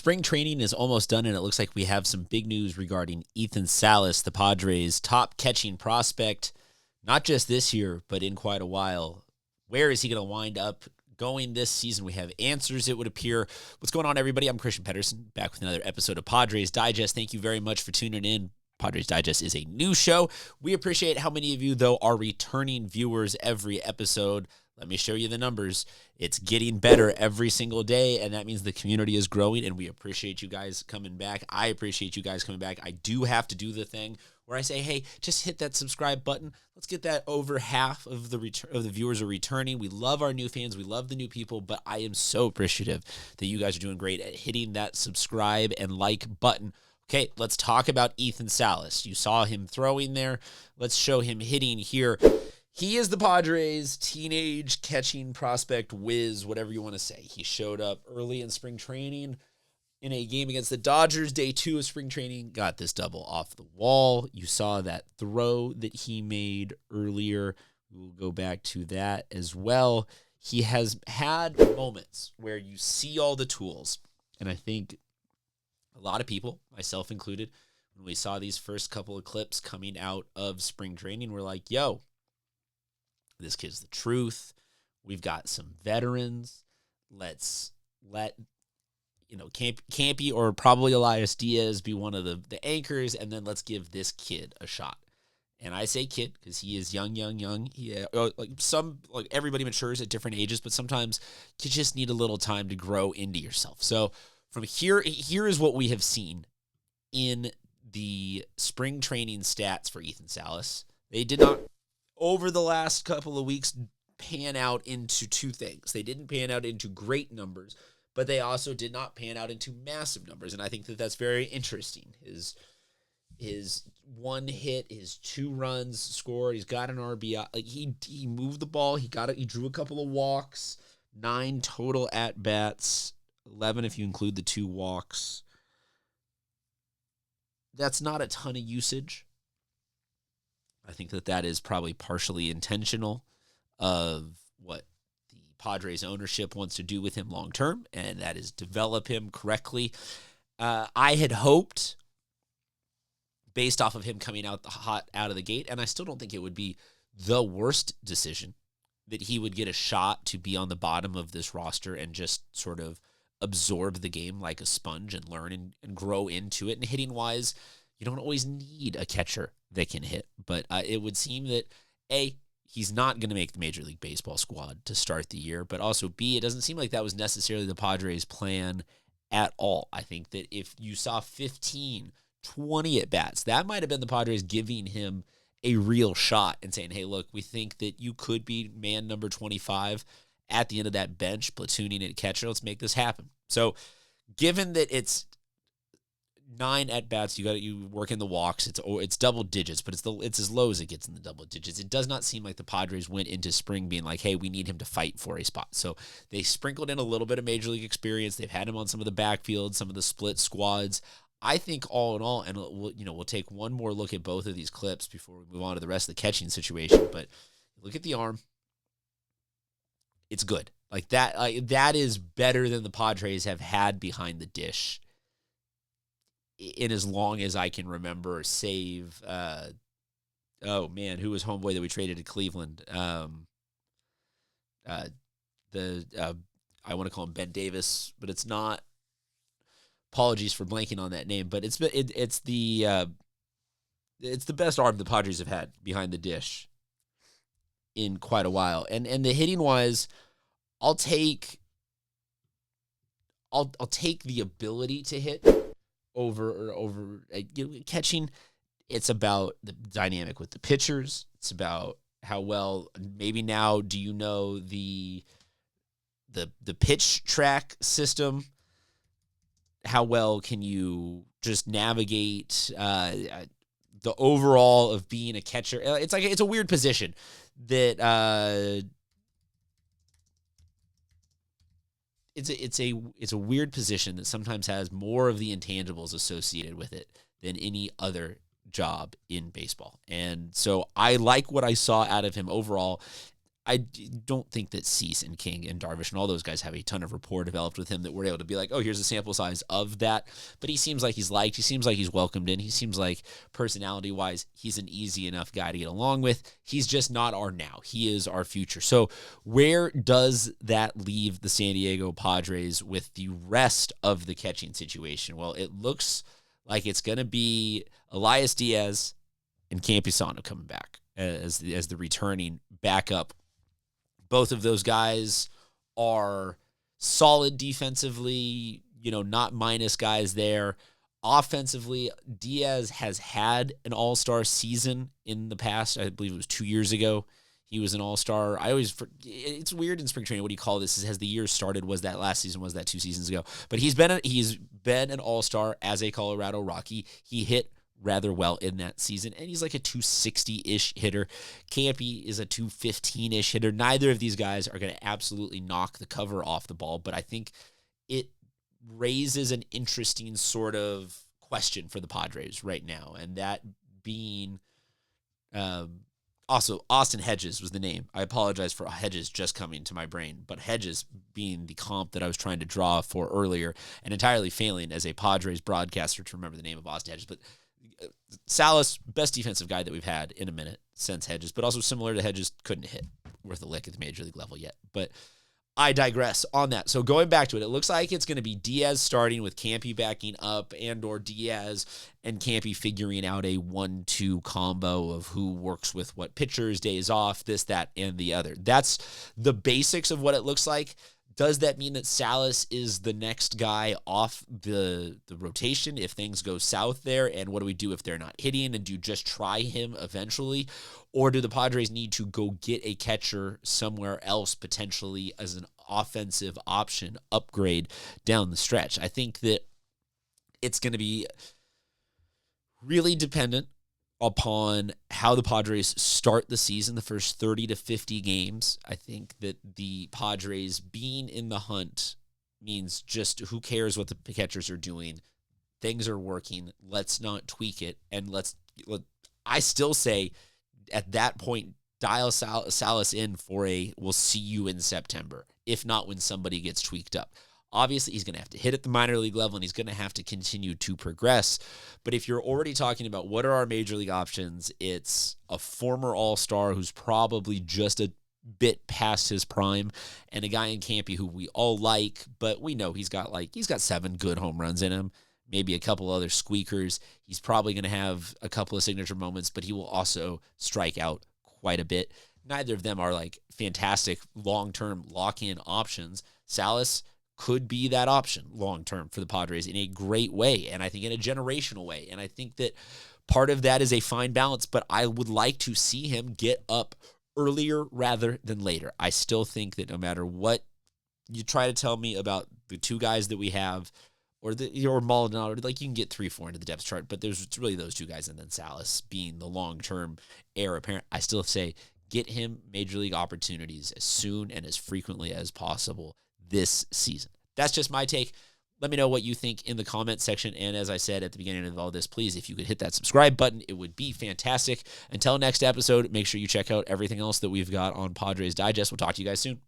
Spring training is almost done, and it looks like we have some big news regarding Ethan Salas, the Padres' top catching prospect, not just this year, but in quite a while. Where is he going to wind up going this season? We have answers, it would appear. What's going on, everybody? I'm Christian Pedersen, back with another episode of Padres Digest. Thank you very much for tuning in. Padres Digest is a new show. We appreciate how many of you, though, are returning viewers every episode. Let me show you the numbers. It's getting better every single day, and that means the community is growing, and we appreciate you guys coming back. I appreciate you guys coming back. I do have to do the thing where I say, hey, just hit that subscribe button. Let's get that over half of the viewers are returning. We love our new fans. We love the new people, but I am so appreciative that you guys are doing great at hitting that subscribe and like button. Okay, let's talk about Ethan Salas. You saw him throwing there. Let's show him hitting here. He is the Padres' teenage catching prospect whiz, whatever you want to say. He showed up early in spring training in a game against the Dodgers, day 2 of spring training, got this double off the wall. You saw that throw that he made earlier. We'll go back to that as well. He has had moments where you see all the tools, and I think a lot of people, myself included, when we saw these first couple of clips coming out of spring training, we're like, yo, this kid's the truth. We've got some veterans. Let's let, Campy or probably Elias Diaz be one of the anchors, and then let's give this kid a shot. And I say kid because he is young. He, everybody matures at different ages, but sometimes you just need a little time to grow into yourself. So from here is what we have seen in the spring training stats for Ethan Salas. They did not, over the last couple of weeks, pan out into two things. They didn't pan out into great numbers, but they also did not pan out into massive numbers, and I think that that's very interesting. His one hit, his 2 runs scored, he's got an RBI. Like he moved the ball, he drew a couple of walks, 9 total at-bats, 11 if you include the 2 walks. That's not a ton of usage. I think that is probably partially intentional of what the Padres ownership wants to do with him long term, and that is develop him correctly. I had hoped, based off of him coming out hot out of the gate, and I still don't think it would be the worst decision, that he would get a shot to be on the bottom of this roster and just sort of absorb the game like a sponge and learn and grow into it. And hitting-wise, you don't always need a catcher that can hit. But it would seem that, A, he's not going to make the Major League Baseball squad to start the year, but also, B, it doesn't seem like that was necessarily the Padres' plan at all. I think that if you saw 15, 20 at-bats, that might have been the Padres giving him a real shot and saying, hey, look, we think that you could be man number 25 at the end of that bench, platooning at catcher. Let's make this happen. So given that it's 9 at-bats, you work in the walks, it's double digits, but it's as low as it gets in the double digits. It does not seem like the Padres went into spring being like, hey, we need him to fight for a spot. So they sprinkled in a little bit of Major League experience. They've had him on some of the backfields, some of the split squads. I think all in all, and we'll take one more look at both of these clips before we move on to the rest of the catching situation, but look at the arm. It's good. Like that is better than the Padres have had behind the dish in as long as I can remember, save, who was homeboy that we traded to Cleveland? I want to call him Ben Davis, but it's not. Apologies for blanking on that name, but it's the best arm the Padres have had behind the dish in quite a while. And the hitting wise, I'll take the ability to hit over catching. It's about the dynamic with the pitchers. It's about how well, maybe now, do you know the pitch track system? How well can you just navigate the overall of being a catcher? It's a weird position that it's a weird position that sometimes has more of the intangibles associated with it than any other job in baseball. And so I like what I saw out of him overall. don't think that Cease and King and Darvish and all those guys have a ton of rapport developed with him that we're able to be like, oh, here's a sample size of that. But he seems like he's liked. He seems like he's welcomed in. He seems like personality-wise, he's an easy enough guy to get along with. He's just not our now. He is our future. So where does that leave the San Diego Padres with the rest of the catching situation? Well, it looks like it's going to be Elias Diaz and Campusano coming back as the returning backup. Both of those guys are solid defensively, not minus guys there. Offensively, Diaz has had an all-star season in the past. I believe it was 2 years ago. He was an all-star. It's weird in spring training. What do you call this? Has the year started? Was that last season? Was that 2 seasons ago? But he's been an all-star as a Colorado Rocky. He hit rather well in that season, and he's like a 260-ish hitter. Campy is a 215-ish hitter. Neither of these guys are going to absolutely knock the cover off the ball, but I think it raises an interesting sort of question for the Padres right now, and that being also Austin Hedges was the name. I apologize for Hedges just coming to my brain, but Hedges being the comp that I was trying to draw for earlier and entirely failing as a Padres broadcaster to remember the name of Austin Hedges, but Salas, best defensive guy that we've had in a minute since Hedges, but also similar to Hedges, couldn't hit worth a lick at the major league level yet. But I digress on that. So going back to it, it looks like it's going to be Diaz starting with Campy backing up and or Diaz and Campy figuring out a 1-2 combo of who works with what pitchers, days off, this, that, and the other. That's the basics of what it looks like. Does that mean that Salas is the next guy off the rotation if things go south there? And what do we do if they're not hitting? And do you just try him eventually? Or do the Padres need to go get a catcher somewhere else potentially as an offensive option upgrade down the stretch? I think that it's going to be really dependent upon how the Padres start the season, the first 30 to 50 games. I think that the Padres being in the hunt means just who cares what the catchers are doing. Things are working. Let's not tweak it. And I still say at that point, dial Salas in for we'll see you in September, if not when somebody gets tweaked up. Obviously, he's going to have to hit at the minor league level, and he's going to have to continue to progress. But if you're already talking about what are our major league options, it's a former all-star who's probably just a bit past his prime, and a guy in Campy who we all like, but we know he's got 7 good home runs in him, maybe a couple other squeakers. He's probably going to have a couple of signature moments, but he will also strike out quite a bit. Neither of them are fantastic long-term lock-in options. Salas could be that option long-term for the Padres in a great way, and I think in a generational way. And I think that part of that is a fine balance, but I would like to see him get up earlier rather than later. I still think that no matter what you try to tell me about the two guys that we have, or Maldonado, you can get 3-4 into the depth chart, but it's really those two guys and then Salas being the long-term heir apparent. I still say get him major league opportunities as soon and as frequently as possible this season. That's just my take. Let me know what you think in the comment section. And as I said at the beginning of all this, please, if you could hit that subscribe button, it would be fantastic. Until next episode, make sure you check out everything else that we've got on Padres Digest. We'll talk to you guys soon.